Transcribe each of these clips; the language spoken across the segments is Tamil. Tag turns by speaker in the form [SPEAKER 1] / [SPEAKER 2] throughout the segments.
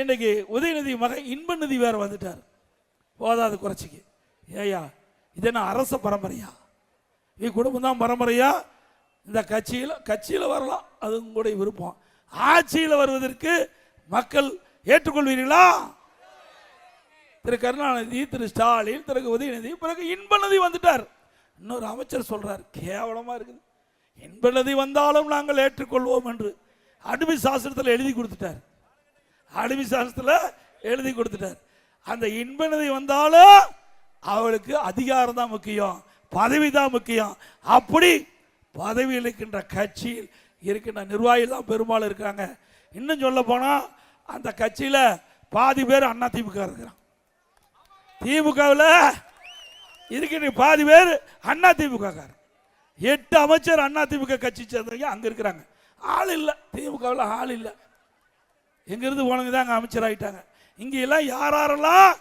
[SPEAKER 1] இன்னைக்கு உதயநிதி மகன் இன்பநிதி வேற வந்துட்டார். போதாது குறைச்சிக்கு. ஏயா இது என்ன அரச பரம்பரையா? இது குடும்பம் தான் பரம்பரையா? இந்த கட்சியில் வரலாம், அது உங்களுடைய விருப்பம். ஆட்சியில் வருவதற்கு மக்கள் ஏற்றுக்கொள்வீர்களா? திரு கருணாநிதி, திரு ஸ்டாலின், திரு உதயநிதி, பிறகு இன்பநிதி வந்துட்டார். இன்னொரு அமைச்சர் சொல்றார், கேவலமா இருக்குது, இன்பநிதி வந்தாலும் நாங்கள் ஏற்றுக்கொள்வோம் என்று அடிமை சாஸ்திரத்தில் எழுதி கொடுத்துட்டார். அடிமை சாஸ்திரத்தில் எழுதி கொடுத்துட்டார். அந்த இன்பநிதி வந்தாலும் அவளுக்கு அதிகாரம் தான் முக்கியம், பதவி தான் முக்கியம். அப்படி பதவியில் இருக்கின்ற கட்சியில் இருக்கின்ற நிர்வாகிகள் தான் பெரும்பாலும் இருக்காங்க. இன்னும் சொல்ல போனா அந்த கட்சியில் பாதி பேர் அண்ணா திமுக இருக்கிறான். திமுகவில் இருக்கின்ற பாதி பேர் அண்ணா திமுக. 8 அமைச்சர் அண்ணா திமுக கட்சி சேர்ந்தவங்க அங்க இருக்கிறாங்க. ஆள் இல்லை, திமுகவில் ஆள் இல்லை. எங்கிருந்து போனவங்க தான் அங்கே அமைச்சர் ஆகிட்டாங்க. இங்க எல்லாம் யாரெல்லாம்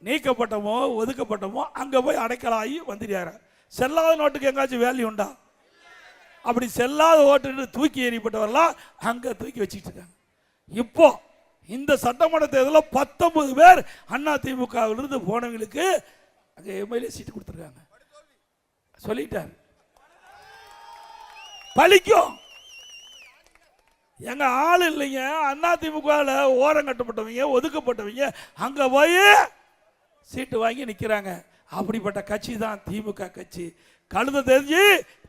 [SPEAKER 1] நீக்கப்பட்டமோ ஒதுக்கப்பட்டமோ அங்க போய் அடைக்கலாகி வந்துடுறாங்க. செல்லாத நோட்டுக்கு எங்காச்சும் வேல்யூ உண்டா? அப்படி செல்லாத ஓட்டு தூக்கி எறியப்பட்டவரெல்லாம் அங்க தூக்கி வச்சுட்டு இருக்காங்க. இப்போ இந்த சட்டமன்ற தேர்தலில் 19 பேர் அண்ணா திமுகவிலிருந்து போனவங்களுக்கு அங்கே எம்எல்ஏ சீட்டு கொடுத்துருக்காங்க. சொல்லிட்டார், பலிக்கும். எங்க ஆள் இல்லைங்க, அண்ணா திமுக ஓரம் கட்டப்பட்டவங்க ஒதுக்கப்பட்டவங்க அங்க போய் சீட்டு வாங்கி நிற்கிறாங்க. அப்படிப்பட்ட கட்சி தான் திமுக கட்சி. கழுத தெரிஞ்சு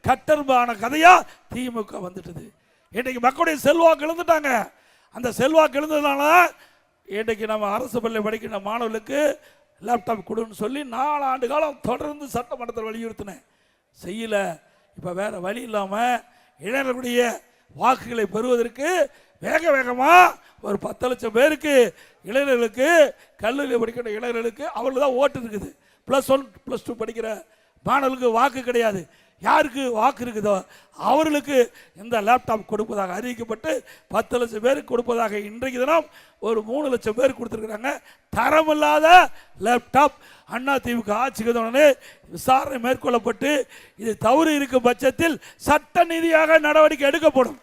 [SPEAKER 1] கட்டர்பான கதையா திமுக வந்துட்டது. இன்னைக்கு மக்களுடைய செல்வாக்கு இழந்துட்டாங்க. அந்த செல்வாக்கு இழந்ததுனால இன்றைக்கு நம்ம அரசு பள்ளி படிக்கிற மாணவர்களுக்கு லேப்டாப் கொடுன்னு சொல்லி 4 ஆண்டு காலம் தொடர்ந்து சட்டமன்றத்தில் வலியுறுத்தினேன். செய்யல. இப்போ வேற வழி இல்லாமல் இளைஞர்களுடைய வாக்குகளை பெறுவதற்கு வேக வேகமாக ஒரு 10 லட்சம் பேருக்கு இளைஞர்களுக்கு கல்லூரியில் படிக்கிற இளைஞர்களுக்கு அவர்களுக்கு தான் ஓட்டு இருக்குது. +1 +2 படிக்கிற மாணவர்களுக்கு வாக்கு கிடையாது. யாருக்கு வாக்கு இருக்குதோ அவர்களுக்கு இந்த லேப்டாப் கொடுப்பதாக அறிவிக்கப்பட்டு 10 லட்சம் பேருக்கு கொடுப்பதாக இன்றைக்கு தினம் ஒரு 3 லட்சம் பேர் கொடுத்துருக்குறாங்க. தரமில்லாத லேப்டாப் அண்ணா திமுக ஆட்சிக்கு உடனே விசாரணை மேற்கொள்ளப்பட்டு இது தவறு இருக்கும் பட்சத்தில் சட்ட ரீதியாக நடவடிக்கை எடுக்கப்படும்.